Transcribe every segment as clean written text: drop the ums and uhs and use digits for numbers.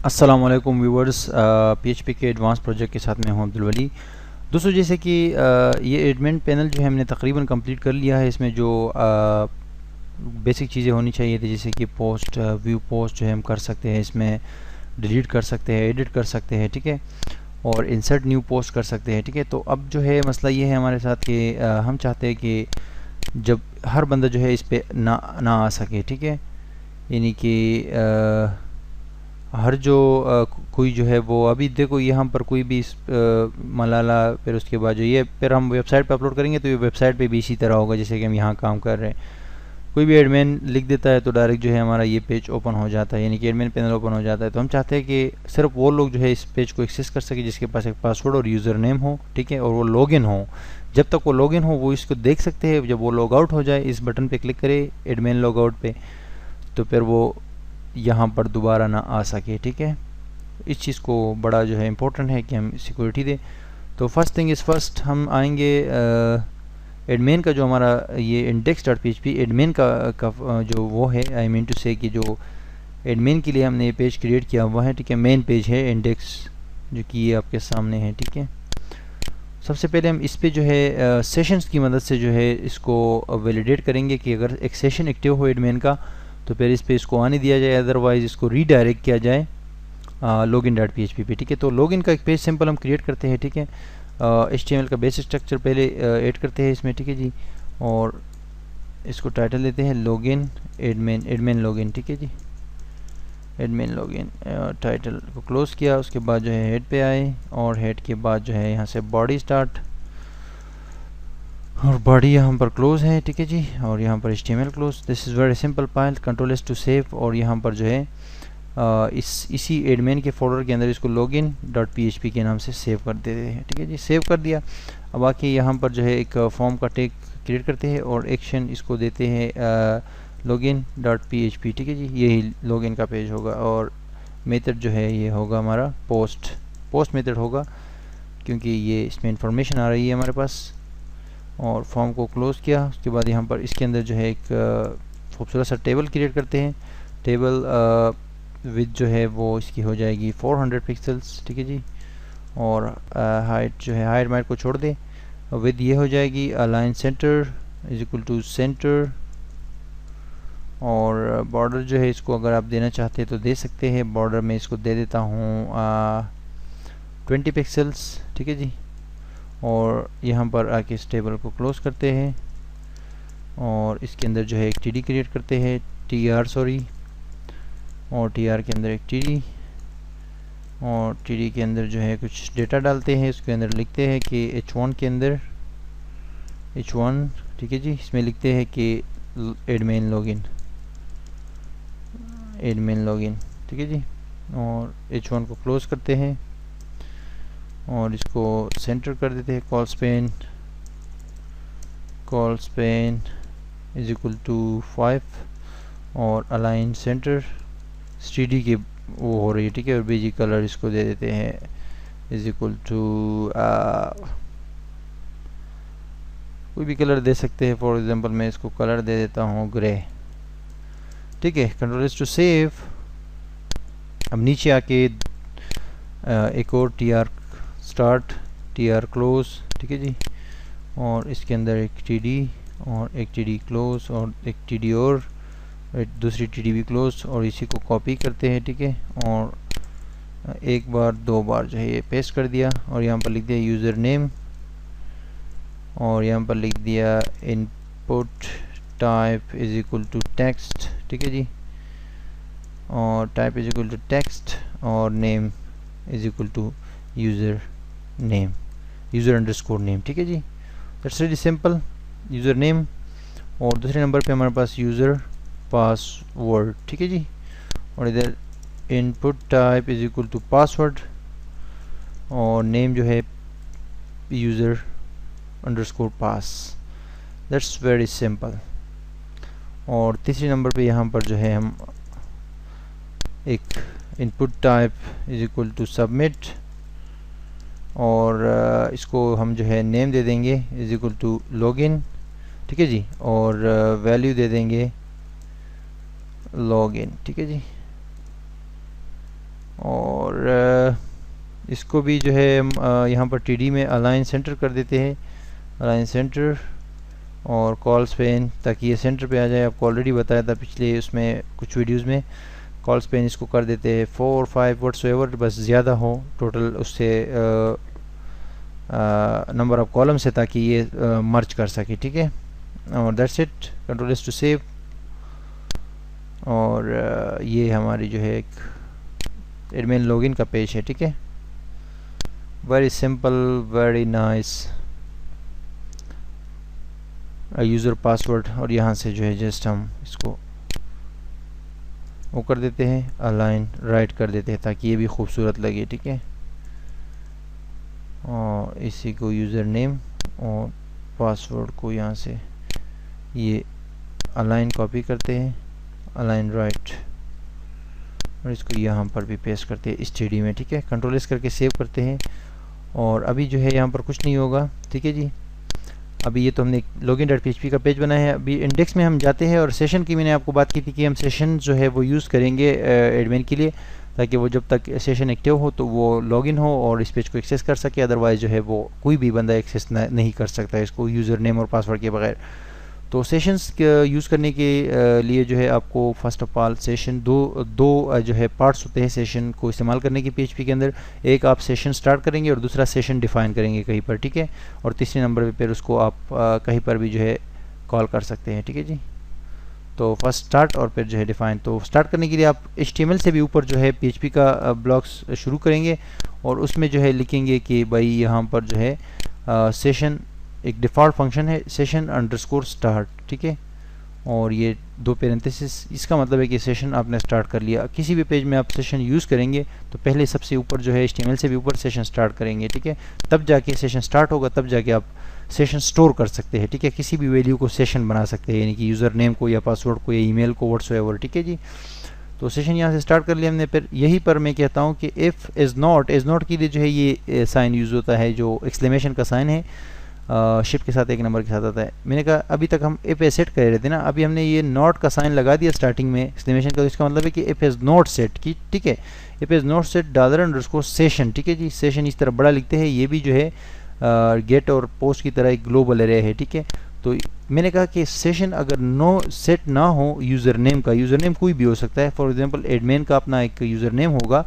अस्सलाम वालेकुम viewers, PHP के एडवांस प्रोजेक्ट के साथ मैं हूं अब्दुल वली। दोस्तों, जैसे कि ये एडमिन पैनल जो है हमने तकरीबन कंप्लीट कर लिया है। इसमें जो बेसिक चीज़ें होनी चाहिए थी, जैसे कि पोस्ट, व्यू पोस्ट जो है हम कर सकते हैं, इसमें डिलीट कर सकते हैं, एडिट कर सकते हैं, ठीक है, और इंसर्ट न्यू पोस्ट कर सकते हैं, ठीक है। तो अब जो है मसला ये है हमारे साथ कि हम चाहते हैं कि जब हर बंदा जो है इस पर ना आ सके, ठीक है, यानी कि हर जो कोई जो है वो अभी देखो यहाँ पर कोई भी मलाला, फिर उसके बाद जो ये फिर हम वेबसाइट पे अपलोड करेंगे तो ये वेबसाइट पे भी इसी तरह होगा जैसे कि हम यहाँ काम कर रहे हैं। कोई भी एडमिन लिख देता है तो डायरेक्ट जो है हमारा ये पेज ओपन हो जाता है, यानी कि एडमिन पैनल ओपन हो जाता है। तो हम चाहते हैं कि सिर्फ वो लोग जो है इस पेज को एक्सेस कर सके जिसके पास एक पासवर्ड और यूज़र नेम हो, ठीक है, और वो लॉगिन हो। जब तक वो लॉगिन हो वो इसको देख सकते हैं। जब वो लॉग आउट हो जाए, इस बटन पे क्लिक करे एडमिन लॉग आउट पे, तो फिर वो यहाँ पर दोबारा ना आ सके, ठीक है। इस चीज़ को बड़ा जो है इम्पोर्टेंट है कि हम सिक्योरिटी दें। तो फर्स्ट थिंग इज़ फर्स्ट, हम आएंगे एडमिन का जो हमारा ये index.php एडमिन का जो वो है, आई मीन टू से कि जो एडमिन के लिए हमने ये पेज क्रिएट किया हुआ है, ठीक है, मेन पेज है इंडेक्स जो कि ये आपके सामने है, ठीक है। सबसे पहले हम इस पे जो है सेशंस की मदद से जो है इसको वैलिडेट करेंगे कि अगर एक सेशन एक्टिव हो एडमिन का तो फिर इस पे इसको आने दिया जाए, अदरवाइज इसको रीडायरेक्ट किया जाए login.php पे, ठीक है। तो लॉगिन का एक पेज सिंपल हम क्रिएट करते हैं, ठीक है। HTML का बेसिक स्ट्रक्चर पहले ऐड करते हैं इसमें, ठीक है जी, और इसको टाइटल देते हैं लॉगिन एडमिन लॉगिन, ठीक है जी, एडमिन लॉगिन। टाइटल को क्लोज किया, उसके बाद जो है हेड पे आए और हेड के बाद जो है यहाँ से बॉडी स्टार्ट और बॉडी यहाँ पर क्लोज है, ठीक है जी, और यहाँ पर HTML close. This is very simple file, control S to save, और यहाँ पर जो है इसी एडमिन के फोल्डर के अंदर इसको login.php के नाम से सेव कर देते हैं, ठीक है जी। सेव कर दिया। अब आके यहाँ पर जो है एक फॉर्म का टैग क्रिएट करते हैं और एक्शन इसको देते हैं login.php, ठीक है जी, यही लॉगिन का पेज होगा। और मेथड जो है ये होगा हमारा पोस्ट मेथड होगा, क्योंकि ये इसमें इंफॉर्मेशन आ रही है हमारे पास। और फॉर्म को क्लोज किया, उसके बाद यहाँ पर इसके अंदर जो है एक खूबसूरत सा टेबल क्रिएट करते हैं। टेबल विथ जो है वो इसकी हो जाएगी 400 पिक्सल्स, ठीक है जी, और हाइट जो है हाइट माइट को छोड़ दें, विथ ये हो जाएगी align center is equal to center, और बॉर्डर जो है इसको अगर आप देना चाहते हैं तो दे सकते हैं। बॉर्डर में इसको दे देता हूँ 20 पिक्सल्स, ठीक है जी। और यहाँ पर आके इस टेबल को क्लोज करते हैं और इसके अंदर जो है एक TD क्रिएट करते हैं, TR सॉरी, और TR के अंदर एक TD, और TD के अंदर जो है कुछ डेटा डालते हैं। इसके अंदर लिखते हैं कि H1 के अंदर H1, ठीक है जी, इसमें लिखते हैं कि एडमिन लॉगिन, ठीक है जी, और H1 को क्लोज करते हैं और इसको सेंटर कर देते हैं। Col span is equal to 5 और अलाइन सेंटर स्टीडी की वो हो रही है, ठीक है, और बीजी कलर इसको दे देते हैं इज इक्वल टू कोई भी कलर दे सकते हैं। फॉर एग्जांपल मैं इसको कलर दे देता हूँ ग्रे, ठीक है। Control S to save. अब नीचे आके एक और TR स्टार्ट, TR क्लोज, ठीक है जी, और इसके अंदर एक TD और एक TD क्लोज और एक TD और दूसरी TD भी क्लोज, और इसी को कॉपी करते हैं, ठीक है, और एक बार दो बार जो है ये पेस्ट कर दिया और यहाँ पर लिख दिया यूज़र नेम, और यहाँ पर लिख दिया input type is equal to text, ठीक है जी, और type is equal to text, और name is equal to user underscore name, ठीक है जी। That's really simple, user name, और दूसरे नंबर पे हमारे पास यूज़र पासवर्ड, ठीक है जी, और इधर input type is equal to password, और नेम जो है user underscore pass. That's very simple. और तीसरे नंबर पे यहाँ पर जो है हम एक input type is equal to submit, और इसको हम जो है नेम दे देंगे इज इक्वल टू लॉगिन, ठीक है जी, और वैल्यू दे देंगे लॉगिन, ठीक है जी। और इसको भी जो है हम यहाँ पर टीडी में अलाइन सेंटर कर देते हैं, अलाइन सेंटर और कॉल स्पेन, ताकि ये सेंटर पे आ जाए। आपको ऑलरेडी बताया था पिछले उसमें कुछ वीडियोस में। कॉल स्पेन इसको कर देते हैं 4 और 5 व्हाट्सएवर, बस ज़्यादा हो टोटल उससे नंबर ऑफ कॉलम से, ताकि ये मर्ज कर सके, ठीक है। और that's it, control S to save. और ये हमारी जो है एक एडमिन लॉगिन का पेज है, ठीक है। Very simple, very nice. User password, और यहाँ से जो है जस्ट हम इसको वो कर देते हैं, अलाइन राइट कर देते हैं, ताकि ये भी खूबसूरत लगे, ठीक है। और इसी को यूज़र नेम और पासवर्ड को यहाँ से ये अलाइन कॉपी करते हैं, अलाइन राइट, और इसको यहाँ पर भी पेस्ट करते हैं इस टीडी में, ठीक है। कंट्रोल एस करके सेव करते हैं। और अभी जो है यहाँ पर कुछ नहीं होगा, ठीक है जी। अभी ये तो हमने login.php का पेज बनाया है। अभी इंडेक्स में हम जाते हैं, और सेशन की मैंने आपको बात की थी कि हम सेशन जो है वो यूज़ करेंगे एडमिन के लिए, ताकि वो जब तक सेशन एक्टिव हो तो वो लॉगिन हो और इस पेज को एक्सेस कर सके। अदरवाइज़ जो है वो कोई भी बंदा एक्सेस नहीं कर सकता इसको यूज़र नेम और पासवर्ड के बगैर। तो सेशंस यूज़ करने के लिए जो है आपको फर्स्ट ऑफ ऑल सेशन दो जो है पार्ट्स होते हैं सेशन को इस्तेमाल करने की PHP के अंदर। एक आप सेशन स्टार्ट करेंगे और दूसरा सेशन डिफाइन करेंगे कहीं पर, ठीक है। और तीसरे नंबर पे फिर उसको आप कहीं पर भी जो है कॉल कर सकते हैं, ठीक है जी। तो फर्स्ट स्टार्ट और फिर जो है डिफाइन। तो स्टार्ट करने के लिए आप HTML से भी ऊपर जो है PHP का ब्लॉक्स शुरू करेंगे, और उसमें जो है लिखेंगे कि भाई यहाँ पर जो है सेशन एक डिफ़ॉल्ट फंक्शन है, सेशन अंडरस्कोर स्टार्ट, ठीक है। और ये दो पैरेंथेसिस, इसका मतलब है कि सेशन आपने स्टार्ट कर लिया। किसी भी पेज में आप सेशन यूज़ करेंगे तो पहले सबसे ऊपर जो है HTML से भी ऊपर सेशन स्टार्ट करेंगे, ठीक है। तब जाके सेशन स्टार्ट होगा, तब जाके आप सेशन स्टोर कर सकते हैं, ठीक है। किसी भी वैल्यू को सेशन बना सकते हैं, यानी कि यूज़र नेम को या पासवर्ड को या ईमेल को, व्हाट्सएवर, ठीक है जी। तो सेशन यहाँ से स्टार्ट कर लिया हमने। फिर यहीं पर मैं कहता हूँ कि इफ़ इज़ नॉट के लिए जो है ये साइन यूज़ होता है, जो एक्सक्लेमेशन का साइन है, शिप के साथ एक नंबर के साथ आता है। मैंने कहा अभी तक हम इफ ए सेट कर रहे थे ना, अभी हमने ये नॉट का साइन लगा दिया स्टार्टिंग में एक्सक्लेमेशन का, तो इसका मतलब है कि इफ इज़ नॉट सेट की, ठीक है। If is not set $_ session, ठीक है जी। सेशन इस तरह बड़ा लिखते हैं। ये भी जो है गेट और पोस्ट की तरह एक ग्लोबल एरे है, ठीक है। तो मैंने कहा कि सेशन अगर नो सेट ना हो यूज़र नेम का, यूज़र नेम कोई भी हो सकता है, फॉर एग्जांपल एडमिन का अपना एक यूज़र नेम होगा,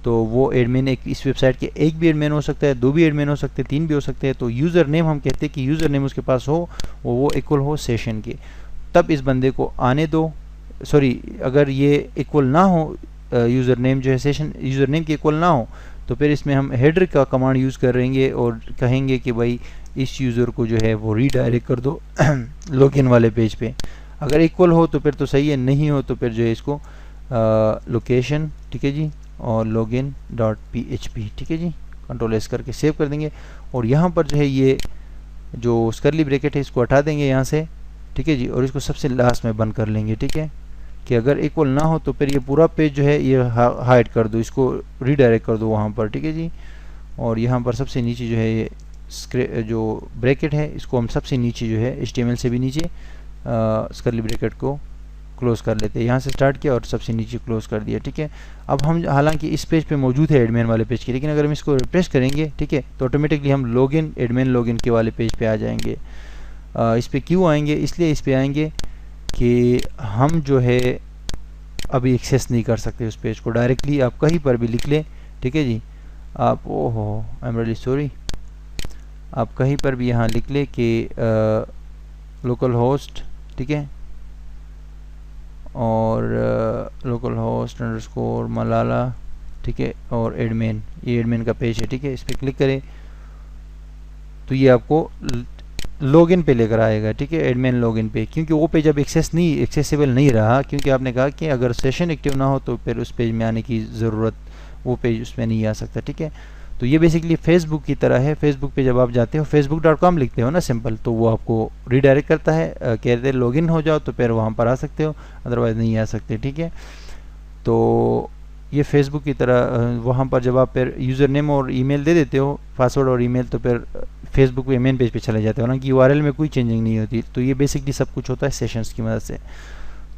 तो वो एडमिन एक इस वेबसाइट के एक भी एडमिन हो सकता है, 2 भी एडमिन हो सकते हैं, 3 भी हो सकते हैं। तो यूज़र नेम हम कहते हैं कि यूज़र नेम उसके पास हो, वो इक्वल हो सेशन के, तब इस बंदे को आने दो। सॉरी, अगर ये इक्वल ना हो, यूज़र नेम जो है सेशन यूज़र नेम के इक्वल ना हो, तो फिर इसमें हम हेडर का कमांड यूज़ करेंगे और कहेंगे कि भाई इस यूज़र को जो है वो रीडायरेक्ट कर दो लॉगिन वाले पेज पे। अगर इक्वल हो तो फिर तो सही है, नहीं हो तो फिर जो है इसको लोकेशन, ठीक है जी, और login.php, ठीक है जी। कंट्रोल एस करके सेव कर देंगे। और यहाँ पर जो है ये जो कर्ली ब्रैकेट है इसको हटा देंगे यहाँ से, ठीक है जी। और इसको सबसे लास्ट में बंद कर लेंगे, ठीक है। कि अगर इक्वल ना हो तो फिर ये पूरा पेज जो है ये हाइड कर दो, इसको रीडायरेक्ट कर दो वहाँ पर, ठीक है जी। और यहाँ पर सबसे नीचे जो है ये जो ब्रैकेट है, इसको हम सबसे नीचे जो है HTML से भी नीचे कर्ली ब्रैकेट को क्लोज कर लेते हैं। यहाँ से स्टार्ट किया और सबसे नीचे क्लोज कर दिया, ठीक है। अब हम हालांकि इस पेज पे मौजूद है एडमिन वाले पेज के, लेकिन अगर हम इसको रिफ्रेश करेंगे, ठीक है, तो ऑटोमेटिकली हम लॉगिन एडमिन लॉगिन के वाले पेज पे आ जाएंगे। इस पे क्यों आएंगे? इसलिए इस पे आएंगे कि हम जो है अभी एक्सेस नहीं कर सकते उस पेज को डायरेक्टली। आप कहीं पर भी लिख लें, ठीक है जी। आप ओहो आई एम रियली सॉरी, आप कहीं पर भी यहाँ लिख ले कि लोकल होस्ट, ठीक है, और लोकल होस्ट अंडरस्कोर मलाला, ठीक है, और एडमिन, ये एडमिन का पेज है, ठीक है। इस पर क्लिक करें तो ये आपको लॉगिन पे लेकर आएगा, ठीक है, एडमिन लॉगिन पे। क्योंकि वो पेज अब एक्सेसिबल नहीं रहा, क्योंकि आपने कहा कि अगर सेशन एक्टिव ना हो तो फिर उस पेज में आने की ज़रूरत, वो पेज उसमें नहीं आ सकता, ठीक है। तो ये बेसिकली फेसबुक की तरह है। फेसबुक पे जब आप जाते हो facebook.com लिखते हो ना सिंपल, तो वो आपको रीडायरेक्ट करता है, कहते हैं लॉगिन हो जाओ, तो फिर वहाँ पर आ सकते हो, अदरवाइज़ नहीं आ सकते, ठीक है। तो ये फेसबुक की तरह वहाँ पर जब आप फिर यूज़र नेम और ईमेल दे देते हो, पासवर्ड और ईमेल, तो फिर फेसबुक पे मेन पेज पे चले जाते हो ना, कि URL में कोई चेंजिंग नहीं होती। तो ये बेसिकली सब कुछ होता है सेशंस की मदद से।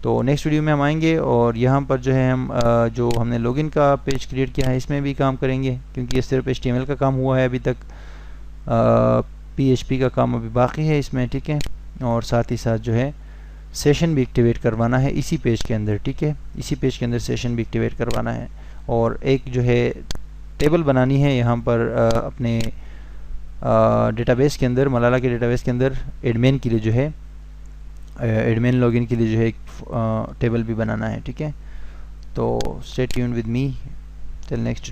तो नेक्स्ट वीडियो में हम आएंगे और यहाँ पर जो है हम जो हमने लॉगिन का पेज क्रिएट किया है इसमें भी काम करेंगे, क्योंकि ये सिर्फ HTML का काम हुआ है अभी तक, PHP का काम अभी बाकी है इसमें, ठीक है। और साथ ही साथ जो है सेशन भी एक्टिवेट करवाना है इसी पेज के अंदर, ठीक है। इसी पेज के अंदर सेशन भी एक्टिवेट करवाना है और एक जो है टेबल बनानी है यहाँ पर अपने डेटाबेस के अंदर, मलाला के डेटाबेस के अंदर एडमिन के लिए जो है एडमिन लॉगिन के लिए जो है एक टेबल भी बनाना है, ठीक है। तो stay tuned with me till next